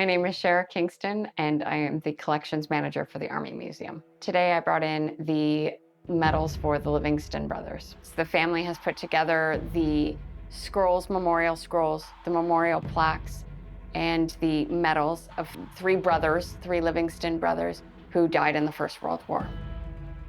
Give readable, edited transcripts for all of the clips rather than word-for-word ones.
My name is Shara Kingston, and I am the collections manager for the Army Museum. Today I brought in the medals for the Livingston brothers. So the family has put together the scrolls, memorial scrolls, the memorial plaques, and the medals of three Livingston brothers, who died in the First World War.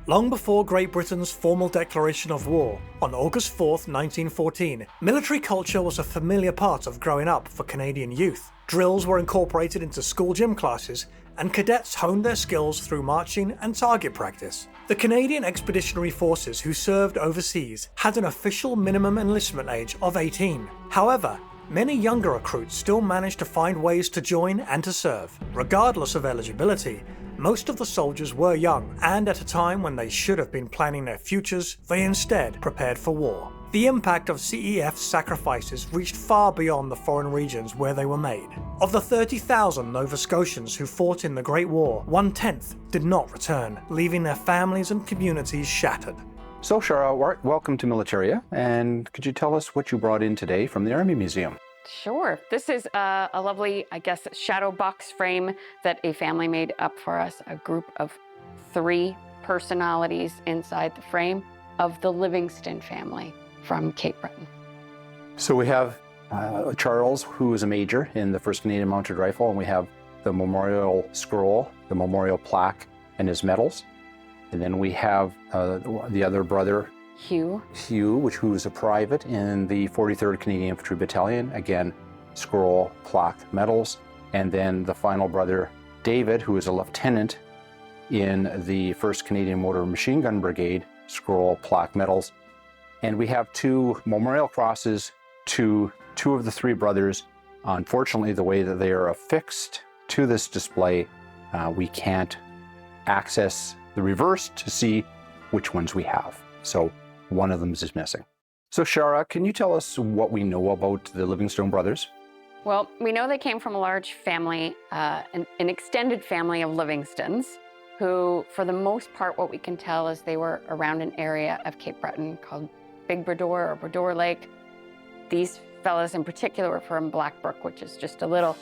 Long before Great Britain's formal declaration of war, on August 4th, 1914, military culture was a familiar part of growing up for Canadian youth. Drills were incorporated into school gym classes, and cadets honed their skills through marching and target practice. The Canadian Expeditionary Forces who served overseas had an official minimum enlistment age of 18. However, many younger recruits still managed to find ways to join and to serve. Regardless of eligibility, most of the soldiers were young, and at a time when they should have been planning their futures, they instead prepared for war. The impact of CEF's sacrifices reached far beyond the foreign regions where they were made. Of the 30,000 Nova Scotians who fought in the Great War, 1/10 did not return, leaving their families and communities shattered. So Shara, welcome to Militaria, and could you tell us what you brought in today from the Army Museum? Sure. This is a lovely, shadow box frame that a family made up for us, a group of 3 personalities inside the frame of the Livingston family from Cape Breton. So we have Charles, who is a major in the 1st Canadian Mounted Rifle, and we have the memorial scroll, the memorial plaque, and his medals. And then we have the other brother, Hugh, who is a private in the 43rd Canadian Infantry Battalion. Again, scroll, plaque, medals. And then the final brother, David, who is a lieutenant in the 1st Canadian Motor Machine Gun Brigade, scroll, plaque, medals. And we have 2 memorial crosses to 2 of the 3 brothers. Unfortunately, the way that they are affixed to this display, we can't access the reverse to see which ones we have. So one of them is missing. So Shara, can you tell us what we know about the Livingstone brothers? Well, we know they came from a large family, an extended family of Livingstons, who, for the most part, what we can tell is they were around an area of Cape Breton called Big Bredor or Bredor Lake. These fellas in particular were from Blackbrook, which is just a little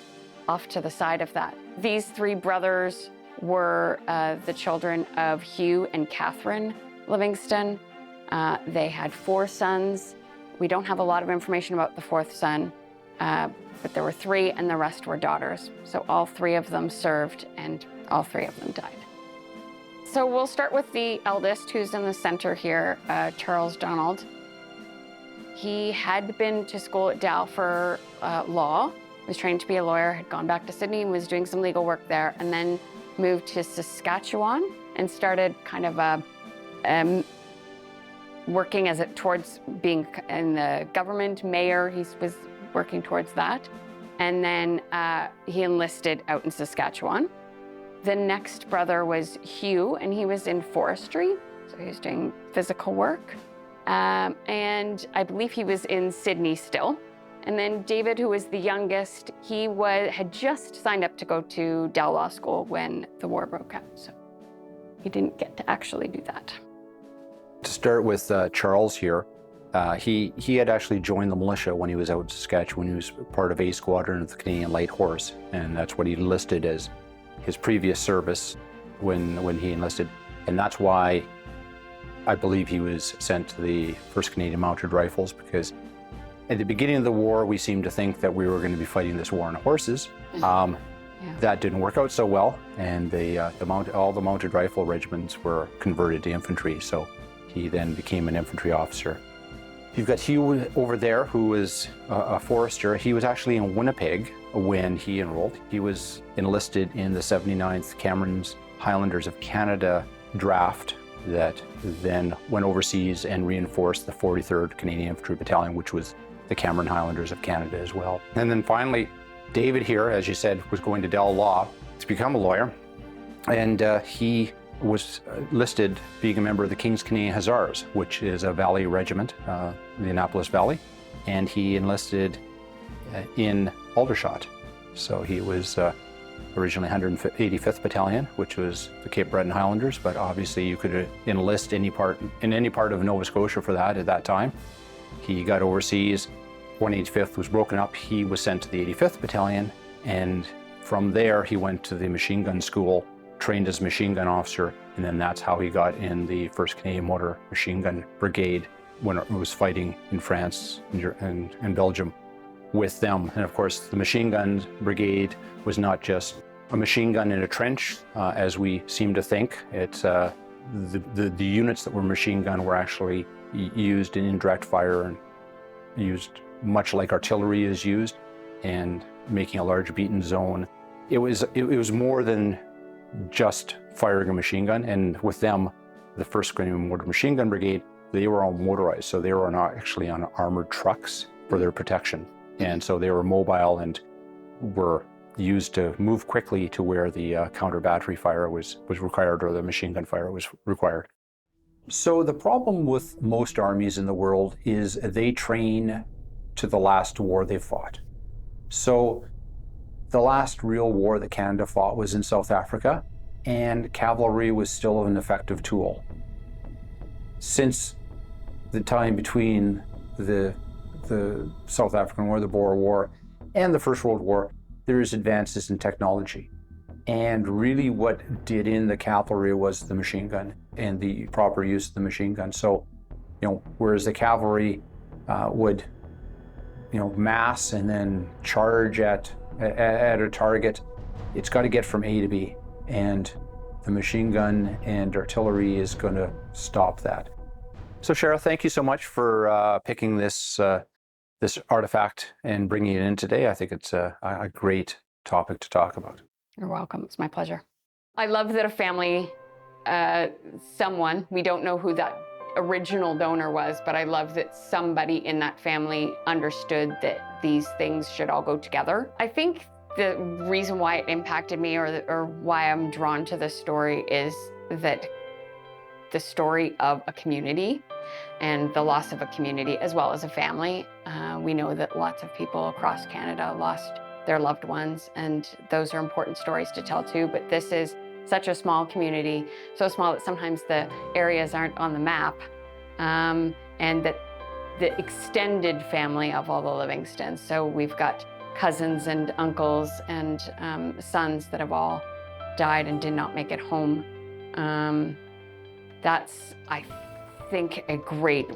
off to the side of that. These 3 brothers were the children of Hugh and Catherine Livingston. They had 4 sons. We don't have a lot of information about the 4th son, but there were 3 and the rest were daughters. So all 3 of them served and all 3 of them died. So we'll start with the eldest, who's in the center here, Charles Donald. He had been to school at Dal for law, was trained to be a lawyer, had gone back to Sydney and was doing some legal work there, and then moved to Saskatchewan and started kind of working towards being in the government, mayor. He was working towards that. And then he enlisted out in Saskatchewan. The next brother was Hugh, and he was in forestry. So he was doing physical work. And I believe he was in Sydney still. And then David, who was the youngest, he had just signed up to go to Dal Law School when the war broke out. So he didn't get to actually do that. To start with Charles here, he had actually joined the militia when he was out in Saskatchewan. He was part of A Squadron of the Canadian Light Horse, and that's what he enlisted as his previous service when he enlisted. And that's why I believe he was sent to the 1st Canadian Mounted Rifles, because at the beginning of the war, we seemed to think that we were going to be fighting this war on horses. That didn't work out so well, and all the mounted rifle regiments were converted to infantry, so he then became an infantry officer. You've got Hugh over there, who was a forester. He was actually in Winnipeg when he enrolled. He was enlisted in the 79th Cameron's Highlanders of Canada draft that then went overseas and reinforced the 43rd Canadian Infantry Battalion, which was the Cameron Highlanders of Canada as well. And then finally, David here, as you said, was going to Dal Law to become a lawyer. And he was listed being a member of the King's Canadian Hussars, which is a valley regiment, the Annapolis Valley. And he enlisted in Aldershot. So he was originally 185th Battalion, which was the Cape Breton Highlanders, but obviously you could enlist in any part of Nova Scotia for that at that time. He got overseas. 185th was broken up. He was sent to the 85th Battalion, and From there, he went to the machine gun school, trained as a machine gun officer, and then that's how he got in the 1st Canadian Motor Machine Gun Brigade when it was fighting in France and Belgium with them. And of course, the machine gun brigade was not just a machine gun in a trench, as we seem to think. It's the units that were machine gun were actually used in indirect fire and used much like artillery is used, and making a large beaten zone. It was more than just firing a machine gun. And with them, the 1st Canadian Motor Machine Gun Brigade, they were all motorized, so they were not actually on armored trucks for their protection. And so they were mobile and were used to move quickly to where the counter battery fire was required, or the machine gun fire was required. So the problem with most armies in the world is they train to the last war they fought. So the last real war that Canada fought was in South Africa, and cavalry was still an effective tool. Since the time between the South African War, the Boer War, and the First World War, there's advances in technology. And really what did in the cavalry was the machine gun and the proper use of the machine gun. So, whereas the cavalry would, mass and then charge at a target, it's got to get from A to B. And the machine gun and artillery is going to stop that. So Cheryl, thank you so much for picking this artifact and bringing it in today. I think it's a great topic to talk about. You're welcome. It's my pleasure. I love that a family, someone, we don't know who that original donor was, but I love that somebody in that family understood that these things should all go together. I think the reason why it impacted me, or why I'm drawn to this story, is that the story of a community and the loss of a community as well as a family. We know that lots of people across Canada lost their loved ones, and those are important stories to tell too, but this is such a small community, so small that sometimes the areas aren't on the map, and that the extended family of all the Livingstons, so we've got cousins and uncles and sons that have all died and did not make it home. That's, I think, a great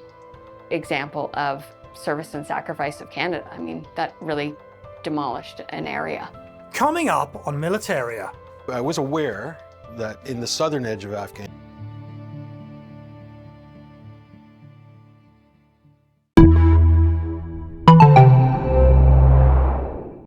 example of service and sacrifice of Canada. I mean, that really demolished an area. Coming up on Militaria. I was aware that in the southern edge of Afghanistan,